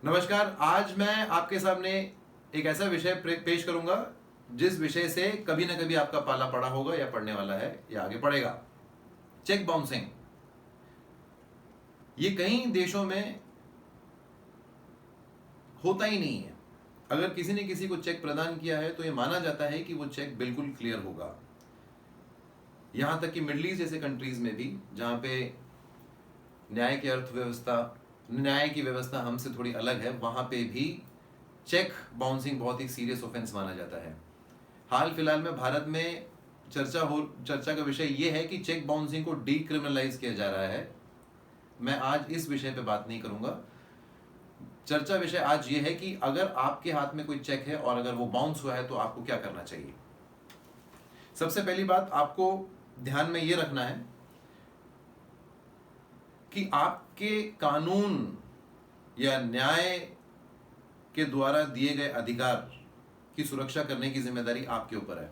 नमस्कार। आज मैं आपके सामने एक ऐसा विषय पेश करूंगा जिस विषय से कभी ना कभी आपका पाला पड़ा होगा या पड़ने वाला है या आगे पड़ेगा। Cheque bouncing. ये कई देशों में होता ही नहीं है। अगर किसी ने किसी को चेक प्रदान किया है तो यह माना जाता है कि वो चेक बिल्कुल क्लियर होगा। यहां तक कि मिडिल ईस्ट जैसे कंट्रीज में भी, जहां पे न्याय की व्यवस्था हमसे थोड़ी अलग है, वहां पे भी चेक बाउंसिंग बहुत ही सीरियस ऑफेंस माना जाता है। हाल फिलहाल में भारत में चर्चा का विषय यह है कि चेक बाउंसिंग को डीक्रिमिनलाइज किया जा रहा है। मैं आज इस विषय पे बात नहीं करूंगा। चर्चा विषय आज यह है कि अगर आपके हाथ में कोई चेक है और अगर वो बाउंस हुआ है तो आपको क्या करना चाहिए। सबसे पहली बात आपको ध्यान में यह रखना है कि आपके कानून या न्याय के द्वारा दिए गए अधिकार की सुरक्षा करने की जिम्मेदारी आपके ऊपर है।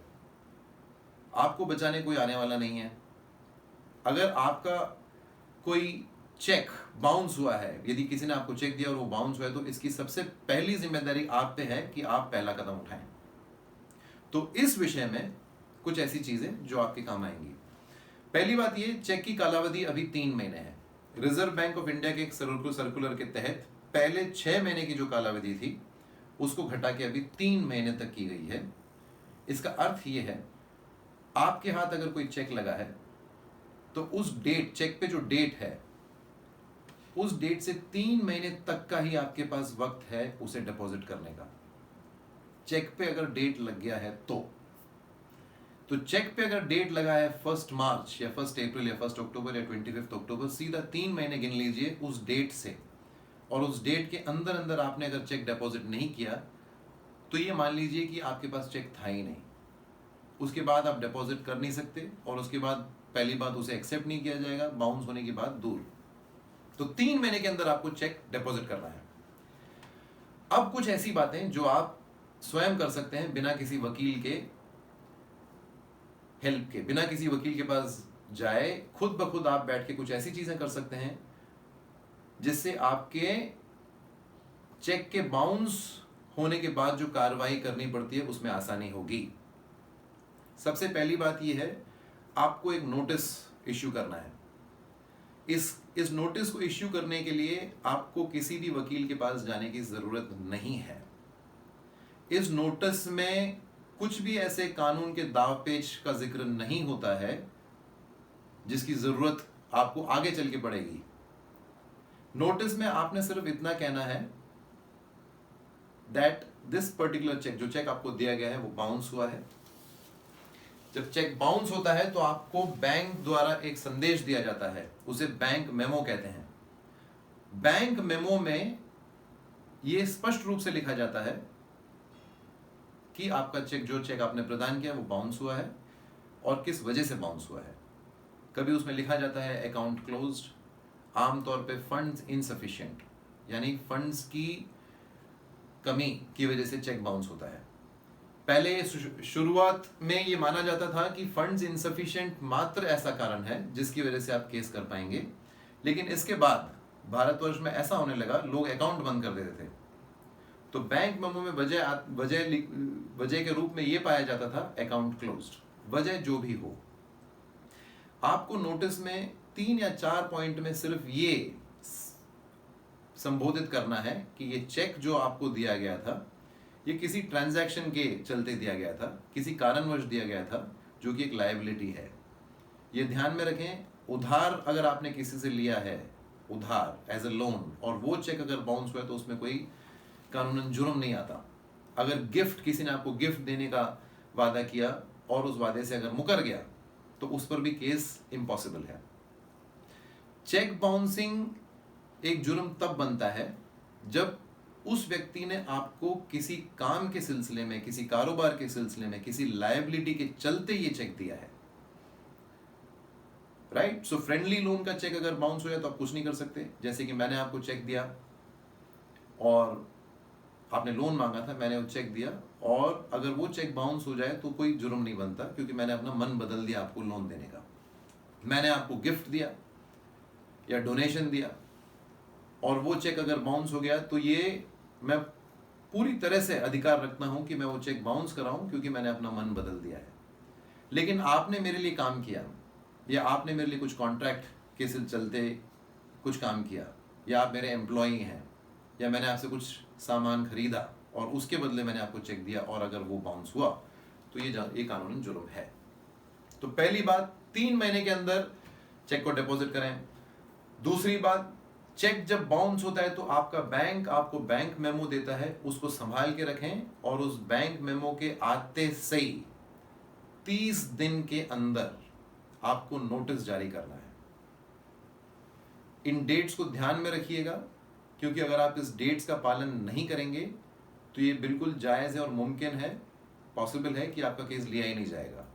आपको बचाने कोई आने वाला नहीं है। अगर आपका कोई चेक बाउंस हुआ है, यदि किसी ने आपको चेक दिया और वो बाउंस हुआ है, तो इसकी सबसे पहली जिम्मेदारी आप पे है कि आप पहला कदम उठाएं। तो इस विषय में कुछ ऐसी चीजें जो आपके काम आएंगी। पहली बात ये, चेक की कालावधि अभी 3 महीने है। रिजर्व बैंक ऑफ इंडिया के एक सर्कुलर के तहत पहले 6 महीने की जो कालावधि थी उसको घटा के अभी 3 महीने तक की गई है। इसका अर्थ यह है, आपके हाथ अगर कोई चेक लगा है तो उस चेक पे जो डेट है, उस डेट से 3 महीने तक का ही आपके पास वक्त है उसे डिपॉजिट करने का। चेक पे अगर डेट लग गया है तो चेक पे अगर डेट लगा है 1 मार्च या 1 अप्रैल या 1 अक्टूबर या 25 अक्टूबर, सीधा 3 महीने गिन लीजिए उस डेट से। और उस डेट के अंदर अंदर आपने अगर चेक डिपॉजिट नहीं किया तो ये मान लीजिए कि आपके पास चेक था ही नहीं। उसके बाद आप डिपॉजिट कर नहीं सकते और उसके बाद पहली बात उसे एक्सेप्ट नहीं किया जाएगा, बाउंस होने की बात दूर। तो 3 महीने के अंदर आपको चेक डिपॉजिट करना है। अब कुछ ऐसी बातें जो आप स्वयं कर सकते हैं बिना किसी वकील के हेल्प के, बिना किसी वकील के पास जाए, खुद ब खुद आप बैठ के कुछ ऐसी चीजें कर सकते हैं जिससे आपके चेक के बाउंस होने के बाद जो कार्रवाई करनी पड़ती है उसमें आसानी होगी। सबसे पहली बात यह है, आपको एक नोटिस इश्यू करना है। इस नोटिस को इश्यू करने के लिए आपको किसी भी वकील के पास जाने की जरूरत नहीं है। इस नोटिस में कुछ भी ऐसे कानून के दाव पेच का जिक्र नहीं होता है जिसकी जरूरत आपको आगे चल के पड़ेगी। नोटिस में आपने सिर्फ इतना कहना है दैट दिस पर्टिकुलर चेक, जो चेक आपको दिया गया है वो बाउंस हुआ है। जब चेक बाउंस होता है तो आपको बैंक द्वारा एक संदेश दिया जाता है, उसे बैंक मेमो कहते हैं। बैंक मेमो में यह स्पष्ट रूप से लिखा जाता है कि आपका जो चेक आपने प्रदान किया वो बाउंस हुआ है और किस वजह से बाउंस हुआ है। कभी उसमें लिखा जाता है अकाउंट क्लोज्ड, आमतौर पे फंड्स इनसफिशिएंट, यानी फंड्स की कमी की वजह से चेक बाउंस होता है। पहले शुरुआत में ये माना जाता था कि फंड्स इनसफिशिएंट मात्र ऐसा कारण है जिसकी वजह से आप केस कर पाएंगे, लेकिन इसके बाद भारतवर्ष में ऐसा होने लगा, लोग अकाउंट बंद कर देते थे। तो बैंक मेमो में वजह के रूप में यह पाया जाता था अकाउंट क्लोज्ड। वजह जो भी हो, आपको नोटिस में 3 या 4 पॉइंट में सिर्फ ये संबोधित करना है कि ये चेक जो आपको दिया गया था ये किसी ट्रांजैक्शन के चलते दिया गया था, किसी कारणवश दिया गया था, जो कि एक लायबिलिटी है। ये ध्यान में रखें, उधार अगर आपने किसी से लिया है, उधार एज अ लोन, और वो चेक अगर बाउंस हुआ है तो उसमें कोई कानूनन जुर्म नहीं आता। अगर गिफ्ट, किसी ने आपको गिफ्ट देने का वादा किया और उस वादे से अगर मुकर गया तो उस पर भी केस इम्पॉसिबल है। चेक बाउंसिंग एक जुर्म तब बनता है जब उस व्यक्ति ने आपको किसी काम के सिलसिले में, किसी कारोबार के सिलसिले में, किसी लायबिलिटी के चलते ये चेक दिया है। राइट? सो फ्रेंडली लोन का चेक अगर बाउंस हो जाए तो आप कुछ नहीं कर सकते। जैसे कि मैंने आपको चेक दिया और आपने लोन मांगा था, मैंने वो चेक दिया, और अगर वो चेक बाउंस हो जाए तो कोई जुर्म नहीं बनता, क्योंकि मैंने अपना मन बदल दिया आपको लोन देने का। मैंने आपको गिफ्ट दिया या डोनेशन दिया और वो चेक अगर बाउंस हो गया तो ये मैं पूरी तरह से अधिकार रखता हूं कि मैं वो चेक बाउंस कराऊं, क्योंकि मैंने अपना मन बदल दिया है। लेकिन आपने मेरे लिए काम किया, या आपने मेरे लिए कुछ कॉन्ट्रैक्ट के चलते कुछ काम किया, या आप मेरे एम्प्लॉई हैं, या मैंने आपसे कुछ सामान खरीदा और उसके बदले मैंने आपको चेक दिया, और अगर वो बाउंस हुआ तो ये कानूनन जुर्म है। तो पहली बात, 3 महीने के अंदर चेक को डिपॉजिट करें। दूसरी बात, चेक जब बाउंस होता है तो आपका बैंक आपको बैंक मेमो देता है, उसको संभाल के रखें, और उस बैंक मेमो के आते से ही 30 दिन के अंदर आपको नोटिस जारी करना है। इन डेट्स को ध्यान में रखिएगा, क्योंकि अगर आप इस डेट्स का पालन नहीं करेंगे तो ये बिल्कुल जायज़ है और मुमकिन है, पॉसिबल है कि आपका केस लिया ही नहीं जाएगा।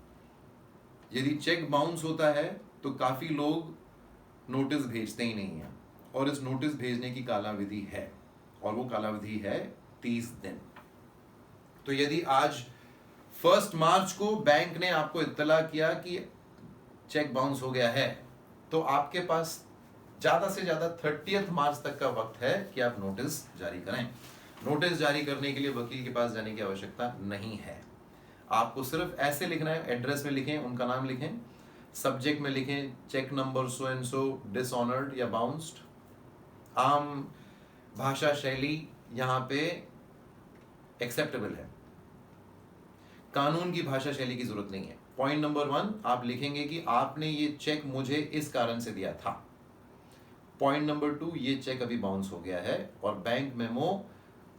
यदि चेक बाउंस होता है तो काफ़ी लोग नोटिस भेजते ही नहीं हैं, और इस नोटिस भेजने की कालावधि है, और वो कालावधि है 30 दिन। तो यदि आज 1 मार्च को बैंक ने आपको इत्तला किया कि चेक बाउंस हो गया है, तो आपके पास ज़्यादा से ज़्यादा 30 मार्च तक का वक्त है कि आप नोटिस जारी करें। नोटिस जारी करने के लिए वकील के पास जाने की आवश्यकता नहीं है। आपको सिर्फ ऐसे लिखना है, एड्रेस में लिखें, उनका नाम लिखें, सब्जेक्ट में लिखें cheque number so and so dishonoured या बाउंस्ड। आम भाषा शैली यहाँ पे एक्सेप्टेबल है, कानून की भाषा शैली की जरूरत नहीं है। पॉइंट नंबर 1, आप लिखेंगे कि आपने ये चेक मुझे इस कारण से दिया था। पॉइंट नंबर 2, ये चेक अभी बाउंस हो गया है और बैंक मेमो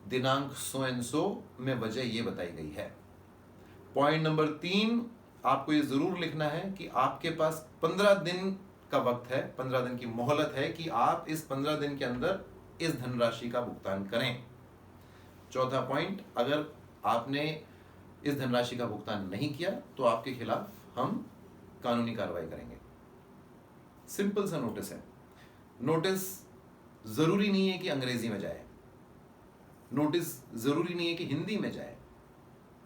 दिनांक सो एंड सो में वजह ये बताई गई है। पॉइंट नंबर 3, आपको ये जरूर लिखना है कि आपके पास 15 दिन का वक्त है, 15 दिन की मोहलत है कि आप इस 15 दिन के अंदर इस धनराशि का भुगतान करें। चौथा पॉइंट, अगर आपने इस धनराशि का भुगतान नहीं किया तो आपके खिलाफ हम कानूनी कार्रवाई करेंगे। सिंपल सा नोटिस है। नोटिस जरूरी नहीं है कि अंग्रेजी में जाए, नोटिस जरूरी नहीं है कि हिंदी में जाए।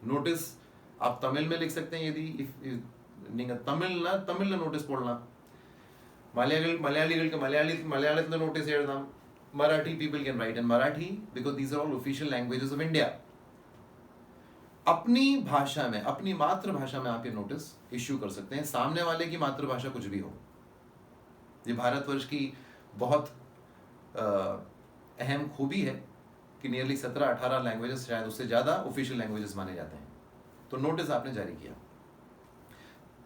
नोटिस आप तमिल में लिख सकते हैं, यदि तमिल नोटिस पढ़ना, മലയാളികൾക്ക് മലയാളത്തിൽ നോട്ടീസ് എഴുതാം, Marathi people can write in Marathi because these are all official languages of India. अपनी भाषा में, अपनी मातृभाषा में आप ये नोटिस इश्यू कर सकते हैं, सामने वाले की मातृभाषा कुछ भी हो। ये भारतवर्ष की बहुत अहम खूबी है कि नियरली 17-18 लैंग्वेजेस, शायद उससे ज़्यादा ऑफिशियल लैंग्वेजेस माने जाते हैं। तो नोटिस आपने जारी किया,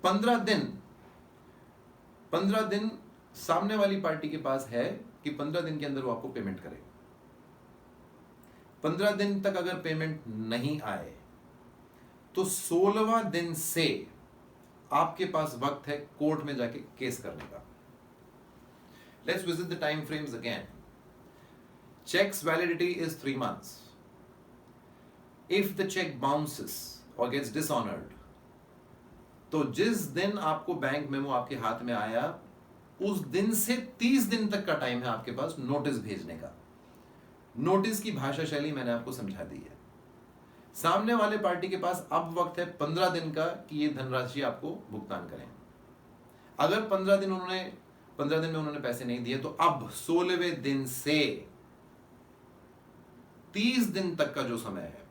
15 दिन सामने वाली पार्टी के पास है कि 15 दिन के अंदर वो आपको पेमेंट करे। 15 दिन तक अगर पेमेंट नहीं आए तो 16वां दिन से आपके पास वक्त है कोर्ट में जाके केस करने का। Let's visit the time frames again. Check's validity is 3 months. If the check bounces or gets dishonored, तो जिस दिन आपको बैंक मेमो आपके हाथ में आया उस दिन से 30 दिन तक का टाइम है आपके पास नोटिस भेजने का। नोटिस की भाषा शैली मैंने आपको समझा दी है। सामने वाले पार्टी के पास अब वक्त है 15 दिन का कि ये धनराशि आपको भुगतान करें। अगर 15 दिन में उन्होंने पैसे नहीं दिए तो अब 16वें दिन से 30 दिन तक का जो समय है,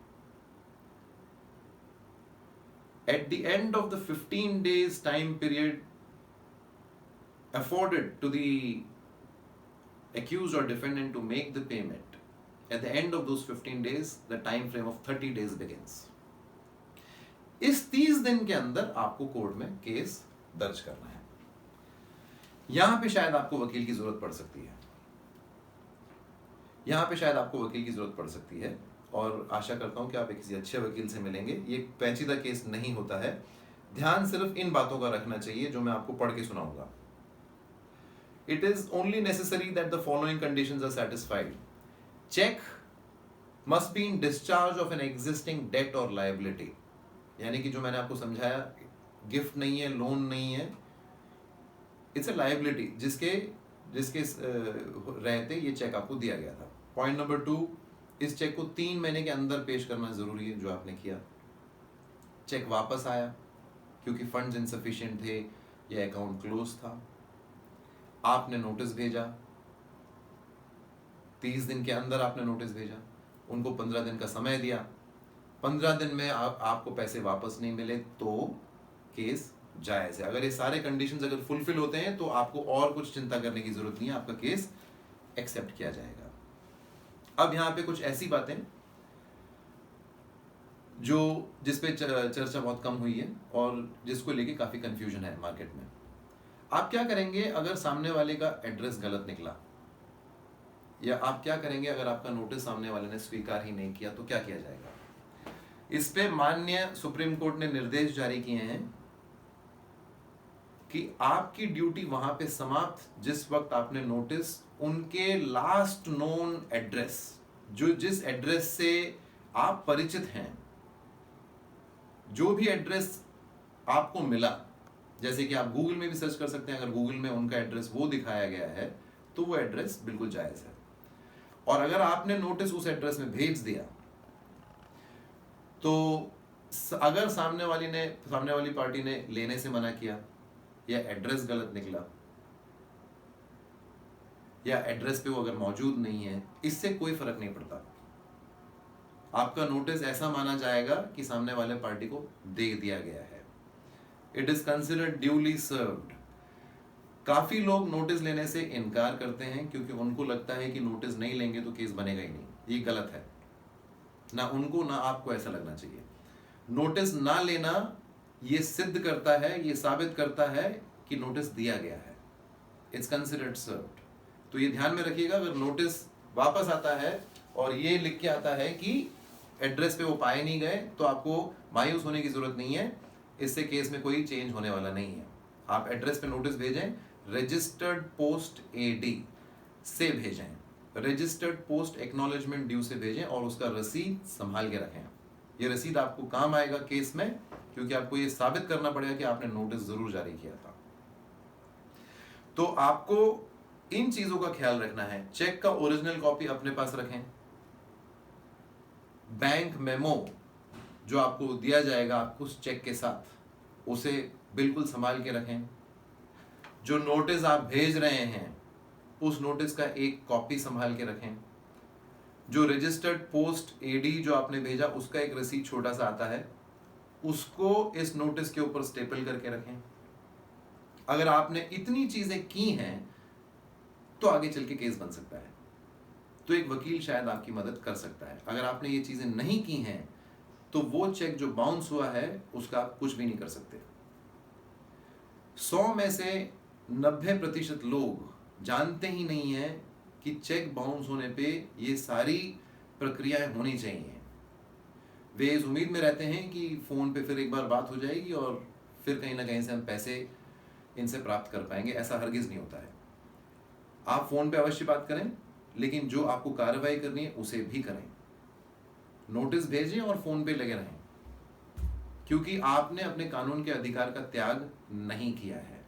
at the end of the 15 days time period afforded to the accused or defendant to make the payment, at the end of those 15 days the time frame of 30 days begins. इस 30 दिन के अंदर आपको कोर्ट में case दर्ज करना है। यहां पे शायद आपको वकील की जरूरत पड़ सकती है, और आशा करता हूं कि आप किसी अच्छे वकील से मिलेंगे। ये पेचीदा केस नहीं होता है। ध्यान सिर्फ इन बातों का रखना चाहिए जो मैं आपको पढ़ के सुनाऊंगा। It is only necessary that the following conditions are satisfied. Cheque must be in discharge of an existing debt और लायबिलिटी, यानी कि जो मैंने आपको समझाया, गिफ्ट नहीं है, लोन नहीं है, इट्स ए लायबिलिटी जिसके रहते ये चेक आपको दिया गया था। पॉइंट नंबर 2, इस चेक को 3 महीने के अंदर पेश करना जरूरी है, जो आपने किया। चेक वापस आया क्योंकि फंड्स इनसफिशिएंट थे या अकाउंट क्लोज था, आपने नोटिस भेजा, 30 दिन के अंदर आपने नोटिस भेजा, उनको 15 दिन का समय दिया, 15 दिन में आपको पैसे वापस नहीं मिले तो केस जायज़ है। अगर ये सारे कंडीशंस अगर फुलफिल होते हैं तो आपको और कुछ चिंता करने की जरूरत नहीं है, आपका केस एक्सेप्ट किया जाएगा। अब यहाँ पे कुछ ऐसी बातें जो जिस पे चर्चा बहुत कम हुई है और जिसको लेके काफ़ी कंफ्यूजन है मार्केट में। आप क्या करेंगे अगर सामने वाले का एड्रेस गलत निकला, या आप क्या करेंगे अगर आपका नोटिस सामने वाले ने स्वीकार ही नहीं किया, तो क्या किया जाएगा? इस पे माननीय सुप्रीम कोर्ट ने निर्देश जारी किए हैं कि आपकी ड्यूटी वहां पे समाप्त जिस वक्त आपने नोटिस उनके लास्ट नोन एड्रेस, जो जिस एड्रेस से आप परिचित हैं, जो भी एड्रेस आपको मिला, जैसे कि आप गूगल में भी सर्च कर सकते हैं, अगर गूगल में उनका एड्रेस वो दिखाया गया है तो वो एड्रेस बिल्कुल जायज़ है। और अगर आपने नोटिस उस एड्रेस में भेज दिया तो अगर सामने वाली पार्टी ने लेने से मना किया, या एड्रेस गलत निकला, या एड्रेस पे वो अगर मौजूद नहीं है, इससे कोई फर्क नहीं पड़ता। आपका नोटिस ऐसा माना जाएगा कि सामने वाले पार्टी को दे दिया गया है। It is considered duly served. काफी लोग नोटिस लेने से इनकार करते हैं क्योंकि उनको लगता है कि नोटिस नहीं लेंगे तो केस बनेगा ही नहीं। ये गलत है, ना उनको ना आपको ऐसा लगना चाहिए। नोटिस ना लेना ये सिद्ध करता है, ये साबित करता है कि नोटिस दिया गया है। It's considered served. तो ये ध्यान में रखिएगा, अगर नोटिस वापस आता है और ये लिख के आता है कि एड्रेस पे वो पाए नहीं गए, तो आपको मायूस होने की जरूरत नहीं है, इससे केस में कोई चेंज होने वाला नहीं है। आप एड्रेस पे नोटिस भेजें, रजिस्टर्ड पोस्ट एडी से भेजें, रजिस्टर्ड पोस्ट एक्नॉलेजमेंट ड्यू से भेजें, और उसका रसीद संभाल के रखें। ये रसीद आपको काम आएगा केस में, क्योंकि आपको ये साबित करना पड़ेगा कि आपने नोटिस जरूर जारी किया था। तो आपको इन चीजों का ख्याल रखना है। चेक का ओरिजिनल कॉपी अपने पास रखें। बैंक मेमो जो आपको दिया जाएगा आपको उस चेक के साथ, उसे बिल्कुल संभाल के रखें। जो नोटिस आप भेज रहे हैं उस नोटिस का एक कॉपी संभाल के रखें। जो रजिस्टर्ड पोस्ट एडी जो आपने भेजा उसका एक रसीद छोटा सा आता है, उसको इस नोटिस के ऊपर स्टेपल करके रखें। अगर आपने इतनी चीजें की हैं तो आगे चल के केस बन सकता है, तो एक वकील शायद आपकी मदद कर सकता है। अगर आपने ये चीजें नहीं की हैं तो वो चेक जो बाउंस हुआ है उसका आप कुछ भी नहीं कर सकते। 100 में से 90% लोग जानते ही नहीं है कि चेक बाउंस होने पे ये सारी प्रक्रियाएं होनी चाहिए। वे इस उम्मीद में रहते हैं कि फोन पे फिर एक बार बात हो जाएगी और फिर कहीं ना कहीं से हम पैसे इनसे प्राप्त कर पाएंगे। ऐसा हरगिज नहीं होता है। आप फोन पे अवश्य बात करें, लेकिन जो आपको कार्रवाई करनी है उसे भी करें। नोटिस भेजें और फोन पे लगे रहें, क्योंकि आपने अपने कानून के अधिकार का त्याग नहीं किया है।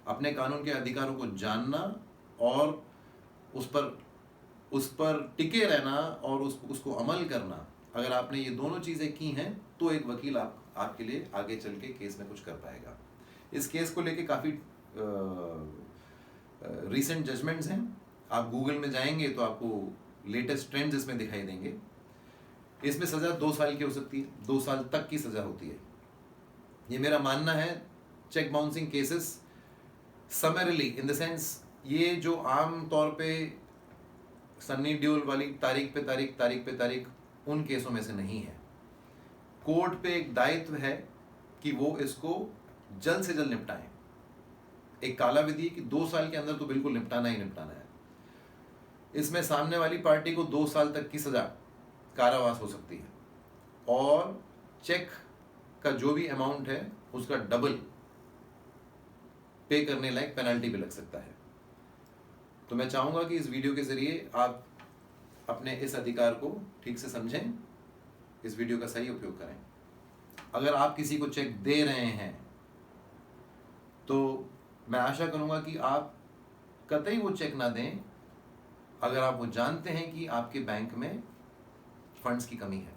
अपने कानून के अधिकारों को जानना और उस पर टिके रहना और उसको अमल करना, अगर आपने ये दोनों चीजें की हैं तो एक वकील आपके लिए आगे चल के केस में कुछ कर पाएगा। इस केस को लेके काफी रिसेंट जजमेंट्स हैं। आप गूगल में जाएंगे तो आपको लेटेस्ट ट्रेंड्स इसमें दिखाई देंगे। इसमें सजा 2 साल की हो सकती है, 2 साल तक की सजा होती है। ये मेरा मानना है। Cheque bouncing cases समरली in the sense, ये जो आम तौर पे सन्नी ड्यूल वाली तारीख पे तारीख उन केसों में से नहीं है। कोर्ट पे एक दायित्व है कि वो इसको जल्द से जल्द निपटाएं। एक काला विधि है कि 2 साल के अंदर तो बिल्कुल निपटाना ही निपटाना है। इसमें सामने वाली पार्टी को 2 साल तक की सजा, कारावास हो सकती है, और चेक का जो भी अमाउंट है उसका डबल पे करने लायक पेनल्टी भी लग सकता है। तो मैं चाहूंगा कि इस वीडियो के जरिए आप अपने इस अधिकार को ठीक से समझें, इस वीडियो का सही उपयोग करें। अगर आप किसी को चेक दे रहे हैं तो मैं आशा करूंगा कि आप कतई वो चेक ना दें अगर आप वो जानते हैं कि आपके बैंक में फंड्स की कमी है,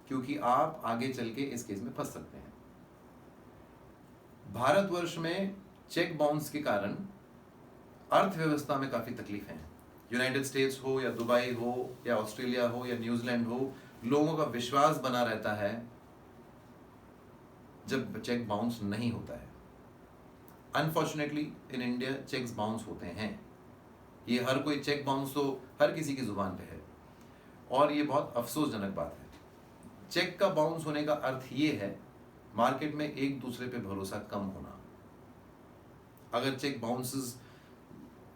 क्योंकि आप आगे चल के इस केस में फंस सकते हैं। भारतवर्ष में चेक बाउंस के कारण अर्थव्यवस्था में काफी तकलीफें हैं। यूनाइटेड स्टेट्स हो या दुबई हो या ऑस्ट्रेलिया हो या न्यूजीलैंड हो, लोगों का विश्वास बना रहता है जब चेक बाउंस नहीं होता है। Unfortunately in India cheques bounce होते हैं। ये हर कोई चेक बाउंस तो हर किसी की जुबान पे है, और ये बहुत अफसोसजनक बात है। चेक का बाउंस होने का अर्थ ये है मार्केट में एक दूसरे पे भरोसा कम होना। अगर चेक बाउंसेस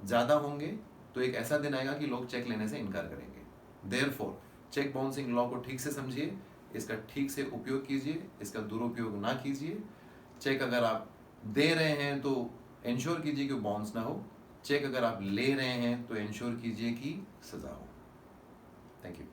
ज़्यादा होंगे तो एक ऐसा दिन आएगा कि लोग चेक लेने से इनकार करेंगे। देयरफॉर चेक बाउंसिंग लॉ को ठीक से समझिए, इसका ठीक से उपयोग कीजिए, इसका दुरुपयोग ना कीजिए। चेक अगर आप दे रहे हैं तो इंश्योर कीजिए कि बाउंस ना हो, चेक अगर आप ले रहे हैं तो इंश्योर कीजिए कि सज़ा हो। Thank you.